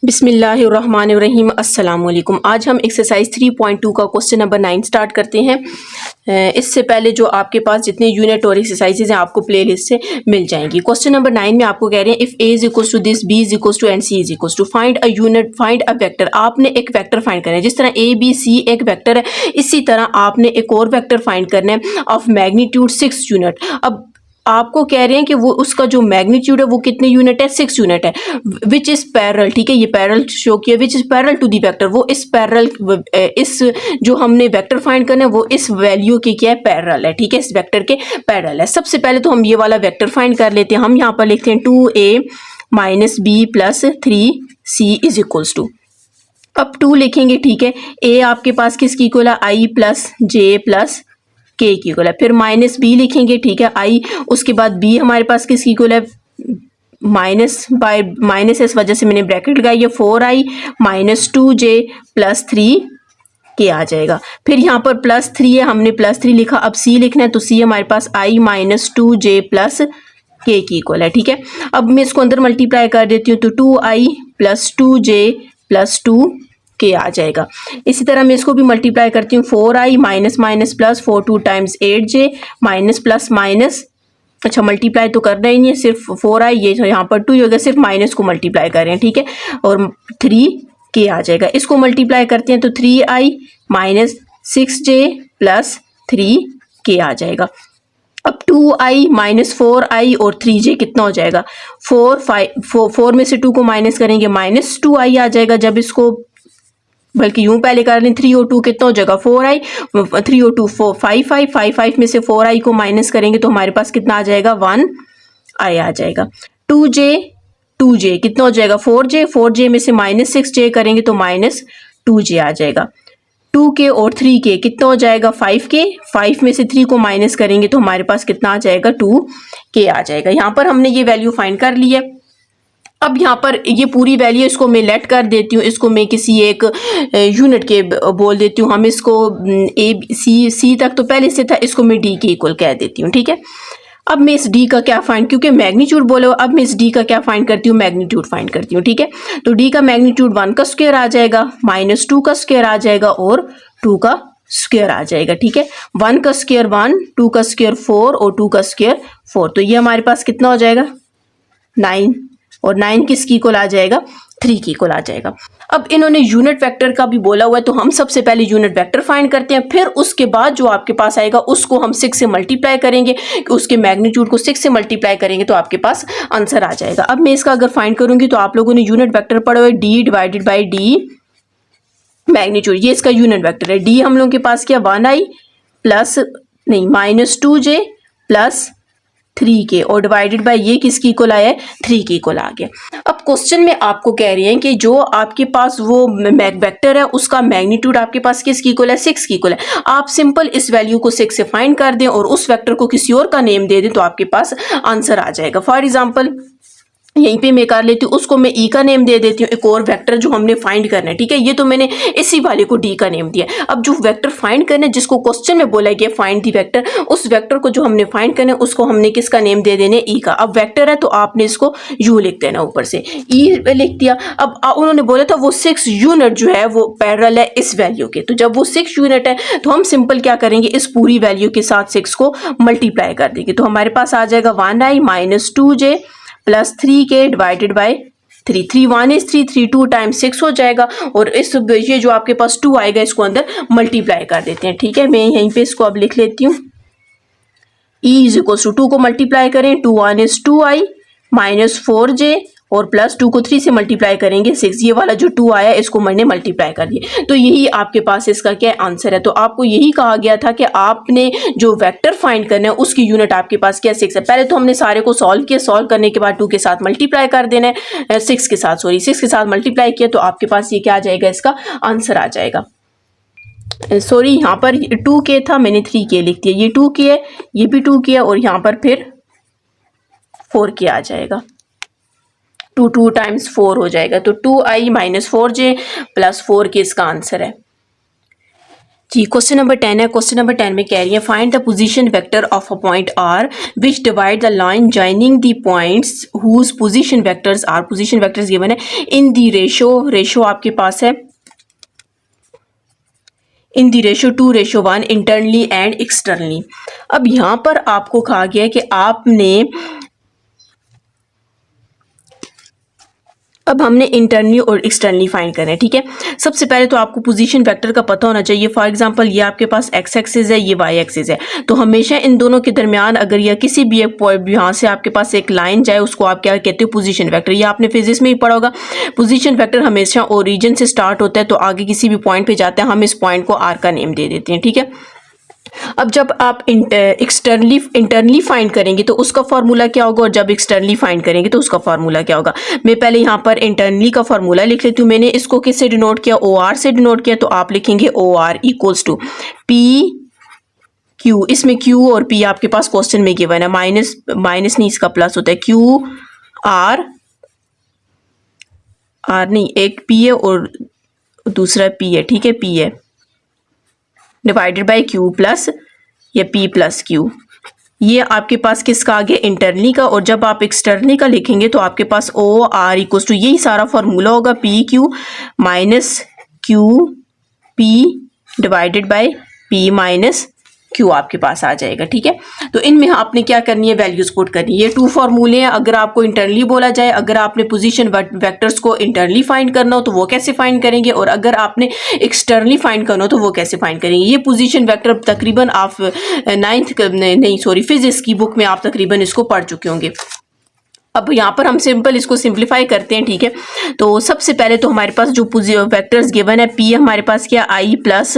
बिस्मिल्लाहिर्रहमानिर्रहीम अस्सलाम वालेकुम। आज हम एक्सरसाइज 3.2 का क्वेश्चन नंबर 9 स्टार्ट करते हैं। इससे पहले जो आपके पास जितने यूनिट और एक्सरसाइजेज हैं आपको प्लेलिस्ट से मिल जाएंगी। क्वेश्चन नंबर 9 में आपको कह रहे हैं if a is equals to this, b is equals to and c is equals to, find a unit, find a vector. आपने एक वेक्टर फाइंड करना है। जिस तरह ए बी सी एक वेक्टर है, इसी तरह आपने एक और वेक्टर फाइंड करना है ऑफ मैग्नीट्यूड 6 यूनिट। अब आपको कह रहे हैं कि वो उसका जो मैग्नीट्यूड है वो कितने यूनिट है, 6 यूनिट है, विच इज पैरेलल। ठीक है, ये पैरेलल शो किया, which is parallel to the vector. वो इस पैरेलल, इस जो हमने वेक्टर फाइंड करना है वो इस वैल्यू के क्या है, पैरेलल है। ठीक है, इस वेक्टर के पैरेलल है। सबसे पहले तो हम ये वाला वेक्टर फाइंड कर लेते हैं। हम यहाँ पर लिखते हैं 2a minus b plus 3c is equals to, अब 2 लिखेंगे। ठीक है, a आपके पास किसकी इक्वल है, i प्लस जे प्लस के की इक्वल है। फिर माइनस बी लिखेंगे। ठीक है, आई, उसके बाद बी हमारे पास किसकी इक्वल है, माइनस बाय माइनस, इस वजह से मैंने ब्रैकेट लगाई है, 4i minus 2j plus 3k आ जाएगा। फिर यहाँ पर प्लस 3 है, हमने प्लस 3 लिखा। अब सी लिखना है तो सी हमारे पास i माइनस 2j प्लस के की इक्वल है। ठीक है, अब मैं इसको अंदर मल्टीप्लाई कर देती हूँ तो 2i प्लस 2j प्लस 2 के आ जाएगा। इसी तरह मैं इसको भी मल्टीप्लाई करती हूँ, 4i minus minus plus 4 2 times 8j minus plus minus, अच्छा मल्टीप्लाई तो करना ही नहीं है, सिर्फ 4i, ये यहाँ पर 2 होगा, सिर्फ माइनस को मल्टीप्लाई कर रहे हैं। ठीक है, और 3k आ जाएगा। इसको मल्टीप्लाई करते हैं तो 3i minus 6j plus 3k आ जाएगा। अब 2i माइनस 4i और 3j कितना हो जाएगा, 4 में से 2 को माइनस करेंगे, माइनस 2i आ जाएगा। जब इसको बल्कि यूं पहले कर लें, 3 और 2 कितना हो जाएगा, 4i, 3 और 2 4 5 में से 4i को माइनस करेंगे तो हमारे पास कितना आ जाएगा, 1i आ जाएगा। 2j कितना हो जाएगा, 4j में से माइनस 6j करेंगे तो माइनस 2j आ जाएगा। 2k और 3k कितना हो जाएगा, 5k, 5 में से 3 को माइनस करेंगे तो हमारे पास कितना आ जाएगा, 2k आ जाएगा। यहाँ पर हमने ये वैल्यू फाइंड कर ली है। अब यहाँ पर ये पूरी वैल्यू इसको मैं लेट कर देती हूँ, इसको मैं किसी एक यूनिट के बोल देती हूँ। हम इसको सी तक तो पहले से था, इसको मैं डी के इक्वल कह देती हूँ। ठीक है, अब मैं इस डी का क्या फाइंड, क्योंकि मैग्नीट्यूड बोलो, अब मैं इस डी का क्या फाइंड करती हूँ, मैग्नीट्यूड फाइंड करती हूँ। ठीक है, तो डी का मैग्नीट्यूड 1 का स्क्वायर आ जाएगा, माइनस 2 का स्क्वायर आ जाएगा और 2 का स्क्वायर आ जाएगा। ठीक है, 1 का स्क्वायर 1, 2 का स्क्वायर 4 और 2 का स्क्वायर 4, तो ये हमारे पास कितना हो जाएगा, 9, और 9 किसकी इक्वल आ जाएगा, 3 की इक्वल आ जाएगा। अब इन्होंने यूनिट वेक्टर का भी बोला हुआ है, तो हम सबसे पहले यूनिट वेक्टर फाइंड करते हैं, फिर उसके बाद जो आपके पास आएगा उसको हम 6 से मल्टीप्लाई करेंगे, उसके मैग्नीट्यूड को 6 से मल्टीप्लाई करेंगे तो आपके पास आंसर आ जाएगा। अब मैं इसका अगर फाइंड करूंगी तो आप लोगों ने यूनिट वेक्टर पढ़ा हुआ है, D divided by D magnitude, ये इसका यूनिट वेक्टर है। डी हम लोगों के पास क्या, 1i प्लस नहीं माइनस 2j प्लस 3k और डिवाइडेड बाय ये किसकी इक्वल आया है, 3 की इक्वल आ गया। अब क्वेश्चन में आपको कह रहे हैं कि जो आपके पास वो वेक्टर है उसका मैग्नीट्यूड आपके पास किसकी इक्वल है, 6 की इक्वल है। आप सिंपल इस वैल्यू को 6 से फाइंड कर दें और उस वेक्टर को किसी और का नेम दे दें तो आपके पास आंसर आ जाएगा। फॉर एग्जाम्पल यहीं पे मैं कर लेती हूँ, उसको मैं ई का नेम दे देती हूँ, एक और वेक्टर जो हमने फाइंड करना है। ठीक है, ये तो मैंने इसी वाले को डी का नेम दिया। अब जो वेक्टर फाइंड करना है, जिसको क्वेश्चन में बोला गया फाइंड दी वेक्टर, उस वेक्टर को जो हमने फाइंड करना है उसको हमने किसका नेम दे देने, ई का। अब वेक्टर है तो आपने इसको यू लिख देना, ऊपर से ई लिख दिया। अब उन्होंने बोला था वो 6 यूनिट जो है वो पैरेलल है इस वैल्यू के, तो जब वो 6 यूनिट है तो हम सिंपल क्या करेंगे, इस पूरी वैल्यू के साथ 6 को मल्टीप्लाई कर देंगे तो हमारे पास आ जाएगा 1i minus 2j plus 3k divided by 3, 3 1 is 3, 3 2 times 6 हो जाएगा, और इस ये जो आपके पास 2 आएगा इसको अंदर मल्टीप्लाई कर देते हैं। ठीक है, मैं यहीं पे इसको अब लिख लेती हूँ, e इज इक्वल्स टू 2 को मल्टीप्लाई करें, 2 1 is 2i माइनस 4j और प्लस 2 को 3 से मल्टीप्लाई करेंगे 6, ये वाला जो 2 आया इसको मैंने मल्टीप्लाई कर दिया, तो यही आपके पास इसका क्या आंसर है। तो आपको यही कहा गया था कि आपने जो वेक्टर फाइंड करना है उसकी यूनिट आपके पास क्या 6 है। पहले तो हमने सारे को सॉल्व किया, सॉल्व करने के बाद 2 के साथ मल्टीप्लाई कर देना है, 6 के साथ मल्टीप्लाई किया तो आपके पास ये क्या आ जाएगा, इसका आंसर आ जाएगा। सॉरी, यहाँ पर 2k था, मैंने 3k लिख दिया, ये 2k है, ये भी 2k है और यहाँ पर फिर 4k आ जाएगा, 2 टाइम्स 4 हो जाएगा, तो 2i minus 4j plus 4k इसका आंसर है। जी, क्वेश्चन नंबर 10 है। क्वेश्चन नंबर 10 में कह रही है find the position vector of a point R which divide the line joining the points whose position vectors are. Position vectors given है in the ratio आपके पास है in the ratio 2:1 internally and externally. अब यहाँ पर आपको कहा गया है कि आपने अब हमने इंटरनली और एक्सटर्नली फाइंड करना है। ठीक है, सबसे पहले तो आपको पोजीशन वेक्टर का पता होना चाहिए। फॉर एग्जांपल ये आपके पास एक्स एक्सिस है, ये वाई एक्सिस है, तो हमेशा इन दोनों के दरमियान अगर या किसी भी एक पॉइंट यहाँ से आपके पास एक लाइन जाए उसको आप क्या कहते हो, पोजीशन वेक्टर। ये आपने फिजिक्स में ही पढ़ा होगा। पोजीशन वेक्टर हमेशा ओरिजिन से स्टार्ट होता है, तो आगे किसी भी पॉइंट पे जाते हैं, हम इस पॉइंट को आर का नेम दे देते हैं। ठीक है, अब जब आप इंटरनली फाइंड करेंगे तो उसका फॉर्मूला क्या होगा, और जब एक्सटर्नली फाइंड करेंगे तो उसका फॉर्मूला क्या होगा। मैं पहले यहाँ पर इंटरनली का फॉर्मूला लिख लेती हूँ। मैंने इसको किससे डिनोट किया, ओ आर से डिनोट किया, तो आप लिखेंगे O R equals to P Q. इसमें क्यू और पी आपके पास क्वेश्चन में गिवन है, माइनस नहीं, इसका प्लस होता है। क्यू आर नहीं, एक पी है और दूसरा पी है। ठीक है, पी है डिवाइडेड बाय क्यू प्लस या पी प्लस क्यू। ये आपके पास किसका आ गया, इंटरनली का। और जब आप एक्सटर्नली का लिखेंगे तो आपके पास ओ आर इक्वल्स टू यही सारा फॉर्मूला होगा, P Q minus Q P divided by P minus Q आपके पास आ जाएगा। ठीक है, तो इनमें आपने क्या करनी है, वैल्यूज पुट करनी है। ये 2 फॉर्मूले हैं। अगर आपको इंटरनली बोला जाए, अगर आपने पोजीशन वेक्टर्स को इंटरनली फाइंड करना हो तो वो कैसे फाइंड करेंगे, और अगर आपने एक्सटर्नली फाइंड करना हो तो वो कैसे फाइंड करेंगे। ये पोजीशन वेक्टर तकरीबन आप 9th फिजिक्स की बुक में आप तकरीबन इसको पढ़ चुके होंगे। अब यहाँ पर हम सिंपल इसको सिंप्लीफाई करते हैं। ठीक है, तो सबसे पहले तो हमारे पास जो वेक्टर्स गिवन है, पी हमारे पास क्या, आई प्लस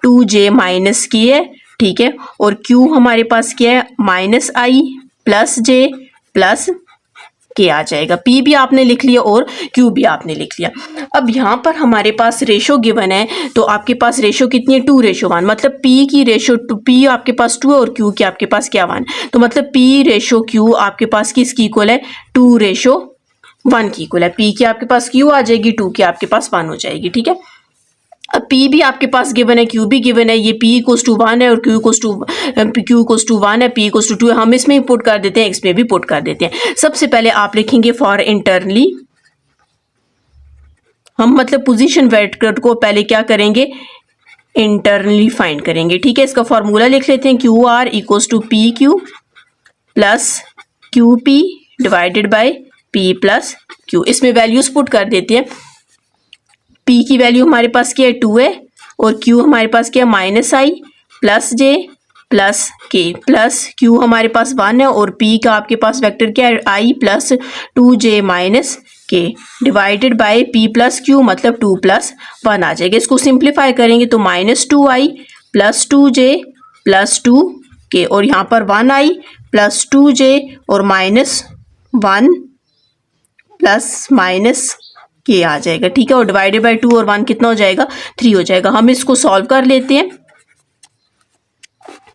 2j माइनस की है। ठीक है, और Q हमारे पास क्या है, माइनस आई प्लस जे प्लस के आ जाएगा। P भी आपने लिख लिया और Q भी आपने लिख लिया। अब यहाँ पर हमारे पास रेशो गिवन है, तो आपके पास रेशो कितनी है, 2:1। मतलब P की रेशो P आपके पास 2 है और Q की आपके पास क्या 1, तो मतलब P रेशो Q आपके पास किसकी इक्वल है, 2:1 की इक्वल है। P की आपके पास Q आ जाएगी, 2 की आपके पास 1 हो जाएगी। ठीक है, अब P भी आपके पास गिवन है, Q भी गिवन है। ये P इक्वल्स टू 1 है और Q इक्वल्स टू 1 है, P इक्वल्स टू 2 है। हम इसमें भी पुट कर देते हैं, X में भी पुट कर देते हैं। सबसे पहले आप लिखेंगे फॉर इंटरनली, हम मतलब पोजीशन वेक्टर को पहले क्या करेंगे, इंटरनली फाइंड करेंगे। ठीक है, इसका फॉर्मूला लिख लेते हैं, Q R equals to P Q plus Q P divided by P plus Q. इसमें वैल्यूज पुट कर देते हैं। P की वैल्यू हमारे पास क्या है, 2 है, और Q हमारे पास क्या है, माइनस आई प्लस जे प्लस के प्लस Q हमारे पास 1 है, और P का आपके पास वेक्टर क्या है, I प्लस 2j माइनस के divided by P plus Q, मतलब 2 प्लस 1 आ जाएगा। इसको सिंप्लीफाई करेंगे तो minus 2i plus 2j plus 2 के, और यहाँ पर 1i प्लस 2j और माइनस 1 प्लस माइनस के आ जाएगा। ठीक है, और डिवाइडेड बाय 2 और 1 कितना हो जाएगा, 3 हो जाएगा। हम इसको सॉल्व कर लेते हैं,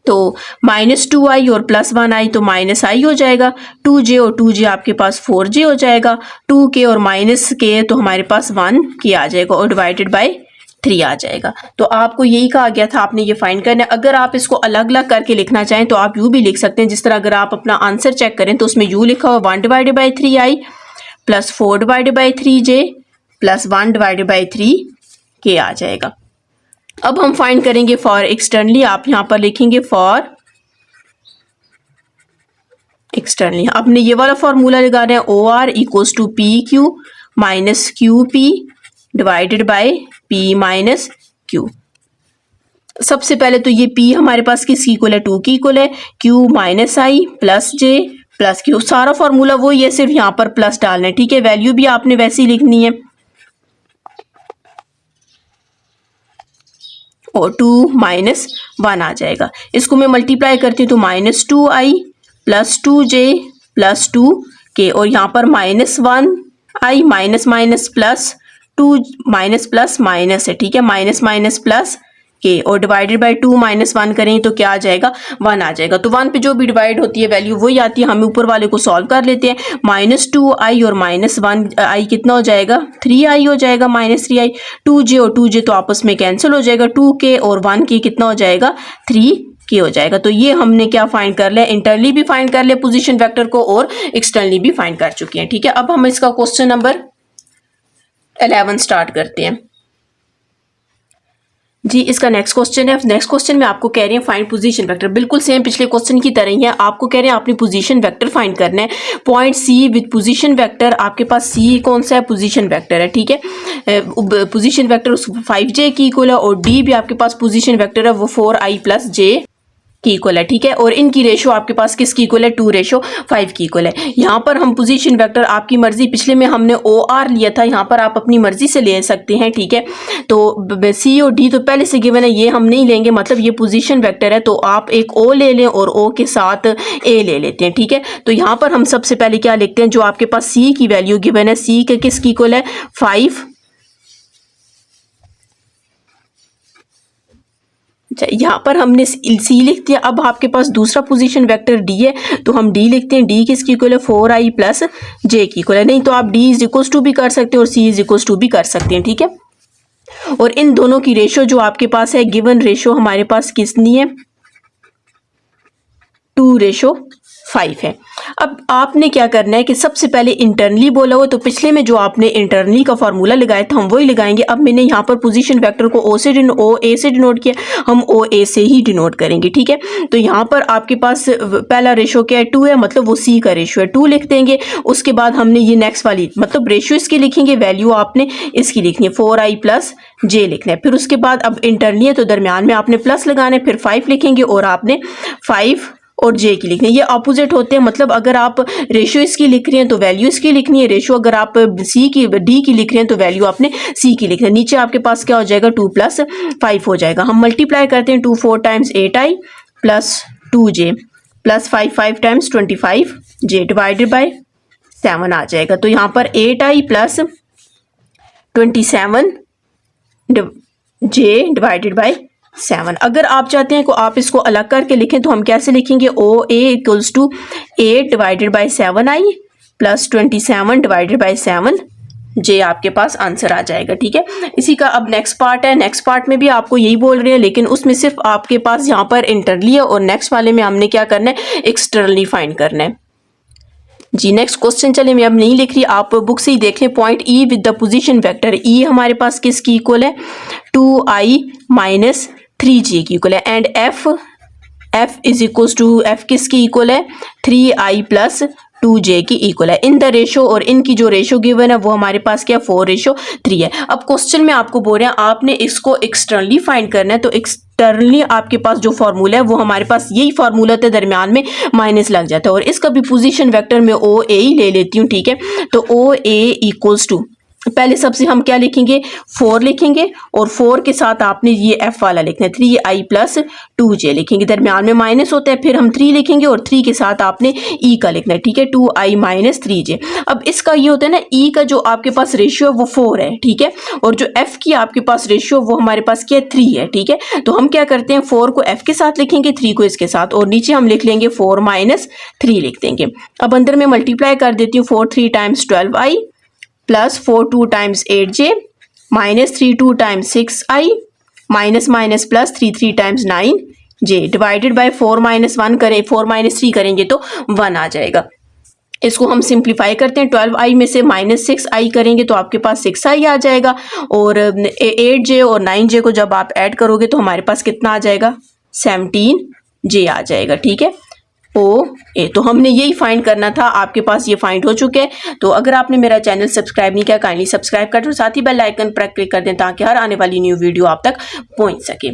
तो माइनस 2i और प्लस 1i तो माइनस आई हो जाएगा, 2j और 2j आपके पास 4j हो जाएगा, 2k और माइनस के तो हमारे पास 1k आ जाएगा, और डिवाइडेड बाय 3 आ जाएगा। तो आपको यही कहा गया था, आपने ये फाइंड करना है। अगर आप इसको अलग अलग करके लिखना चाहें तो आप यू भी लिख सकते हैं। जिस तरह अगर आप अपना आंसर चेक करें तो उसमें यू लिखा हुआ 1 divided by 3i plus 4 divided by 3j plus 1 divided by 3k आ जाएगा। अब हम फाइंड करेंगे फॉर एक्सटर्नली। आप यहाँ पर लिखेंगे फॉर एक्सटर्नली। आपने ये वाला फॉर्मूला लगाना है, O R equals to P Q minus Q P divided by P minus Q. सबसे पहले तो ये P हमारे पास किसकी इक्वल है, 2 की इक्वल है, Q माइनस आई प्लस जे प्लस Q। सारा फॉर्मूला वो ये सिर्फ यहाँ पर प्लस डालना है। ठीक है, वैल्यू भी आपने वैसी लिखनी है, और 2 माइनस 1 आ जाएगा। इसको मैं मल्टीप्लाई करती हूँ तो minus 2i plus 2j plus 2k, और यहाँ पर minus 1i minus minus plus 2 minus plus minus है। ठीक है, माइनस माइनस प्लस के, और डिवाइडेड बाय 2 माइनस 1 करें तो क्या आ जाएगा, 1 आ जाएगा। तो 1 पे जो भी डिवाइड होती है वैल्यू वही आती है। हम ऊपर वाले को सॉल्व कर लेते हैं। -2i और -1i कितना हो जाएगा, 3i हो जाएगा, -3i। 2j और 2j तो आपस में कैंसिल हो जाएगा। 2k और 1k कितना हो जाएगा, 3k हो जाएगा। तो ये हमने क्या फाइंड कर लिया, इंटरनली भी फाइंड कर लिया पोजीशन वेक्टर को और एक्सटर्नली भी फाइंड कर चुके हैं। ठीक है, अब हम इसका क्वेश्चन नंबर 11 स्टार्ट करते हैं जी। इसका नेक्स्ट क्वेश्चन है। नेक्स्ट क्वेश्चन में आपको कह रहे हैं फाइंड पोजीशन वेक्टर, बिल्कुल सेम पिछले क्वेश्चन की तरह ही है। आपको कह रहे हैं आपने पोजीशन वेक्टर फाइंड करना है। Point C with position vector, आपके पास सी कौन सा है, पोजीशन वेक्टर है। ठीक है, पोजीशन वेक्टर 5j की इक्वल है, और डी भी आपके पास पोजीशन वेक्टर है, वो 4i + j की इक्वल है। ठीक है, और इनकी रेशो आपके पास किसकी इक्वल है, 2:5 की इक्वल है। यहाँ पर हम पोजीशन वेक्टर आपकी मर्जी, पिछले में हमने OR लिया था, यहाँ पर आप अपनी मर्जी से ले सकते हैं। ठीक है, तो सी और डी तो पहले से गिवन है, ये हम नहीं लेंगे, मतलब ये पोजीशन वेक्टर है, तो आप एक O ले लें और O के साथ A ले लेते हैं। ठीक है, तो यहाँ पर हम सबसे पहले क्या लिखते हैं, जो आपके पास सी की वैल्यू गिवन है, सी के किसकी इक्वल है, 5। यहाँ पर हमने सी लिख दिया। अब आपके पास दूसरा पोजीशन वेक्टर डी है, तो हम डी लिखते हैं। डी किसकी इक्वल है, 4i + j की इक्वल है। नहीं तो आप d = भी कर सकते हैं और c = भी कर सकते हैं। ठीक है, और इन दोनों की रेशो जो आपके पास है, गिवन रेशो हमारे पास कितनी है, 2:5 है। अब आपने क्या करना है कि सबसे पहले इंटरनली बोला हुआ, तो पिछले में जो आपने इंटरनली का फार्मूला लगाया था हम वही लगाएंगे। अब मैंने यहाँ पर पोजीशन वेक्टर को ओ ए से डिनोट किया, हम ओ ए से ही डिनोट करेंगे। ठीक है, तो यहाँ पर आपके पास पहला रेशो क्या है, 2 है, मतलब वो सी का रेशो है, 2 लिख देंगे। उसके बाद हमने ये नेक्स्ट वाली मतलब रेशो इसकी लिखेंगे, वैल्यू आपने इसकी लिखनी है, 4i + j लिखना है। फिर उसके बाद अब इंटरनली है तो दरमियान में आपने प्लस लगाना है, फिर 5 लिखेंगे और आपने 5 और j की लिखनी है। ये अपोजिट होते हैं, मतलब अगर आप रेशियो इसकी लिख रही हैं तो वैल्यू इसकी लिखनी है, रेशियो अगर आप सी की डी की लिख रहे हैं तो वैल्यू आपने सी की लिखनी है। नीचे आपके पास क्या हो जाएगा, 2 + 5 हो जाएगा। हम मल्टीप्लाई करते हैं, 2 4 × 8i + 2j + 5 5 × 25j divided by 7 आ जाएगा। तो यहाँ पर 8i + 27j डिवाइडेड बाय 7। अगर आप चाहते हैं को आप इसको अलग करके लिखें तो हम कैसे लिखेंगे, OA = 8 divided by 7i + 27 divided by 7j आपके पास आंसर आ जाएगा। ठीक है, इसी का अब नेक्स्ट पार्ट है। नेक्स्ट पार्ट में भी आपको यही बोल रहे हैं, लेकिन उसमें सिर्फ आपके पास यहाँ पर इंटरनली है और नेक्स्ट वाले में हमने क्या करना है, एक्सटर्नली फाइंड करना है जी। नेक्स्ट क्वेश्चन चले, मैं अब नहीं लिख रही, आप बुक से ही देख लें। Point E with the position vector, E हमारे पास किसकी इक्वल है, 2i - 3j की इक्वल है। एंड एफ एफ किसकी इक्वल है, 3i + 2j की इक्वल है। इन द रेशो, और इनकी जो रेशो गिवन है वो हमारे पास क्या, 4:3 है। अब क्वेश्चन में आपको बोल रहे हैं आपने इसको एक्सटर्नली फाइंड करना है, तो एक्सटर्नली आपके पास जो फार्मूला है वो हमारे पास यही फार्मूला था, दरमियान में माइनस लग जाता है, और इसका भी पोजीशन वेक्टर में OA ही ले लेती हूँ। ठीक है, तो OA = पहले सबसे हम क्या लिखेंगे, 4 लिखेंगे, और 4 के साथ आपने ये f वाला लिखना है, 3i + 2j लिखेंगे, दरमियान में माइनस होता है। फिर हम 3 लिखेंगे और 3 के साथ आपने e का लिखना है। ठीक है, 2i - 3j। अब इसका ये होता है ना, e का जो आपके पास रेशियो है वो 4 है। ठीक है, और जो f की आपके पास रेशियो वो हमारे पास क्या है, 3 है। ठीक है, तो हम क्या करते हैं, 4 को f के साथ लिखेंगे, 3 को इसके साथ, और नीचे हम लिख लेंगे 4 - 3 लिख देंगे। अब अंदर में मल्टीप्लाई कर देती हूँ, 4 3 × 12i + 4 2 × 8j - 3 2 × 6i - +3 3 × 9j divided by 4 - 1 करें, 4 - 3 करेंगे तो 1 आ जाएगा। इसको हम सिंप्लीफाई करते हैं, 12i में से -6i करेंगे तो आपके पास 6i आ जाएगा, और 8j और 9j को जब आप ऐड करोगे तो हमारे पास कितना आ जाएगा, 17j आ जाएगा। ठीक है, OA। तो हमने यही फाइंड करना था, आपके पास ये फाइंड हो चुके हैं। तो अगर आपने मेरा चैनल सब्सक्राइब नहीं किया, काइंडली सब्सक्राइब कर दो, साथ ही बेल आइकन पर क्लिक कर दें ताकि हर आने वाली न्यू वीडियो आप तक पहुंच सके।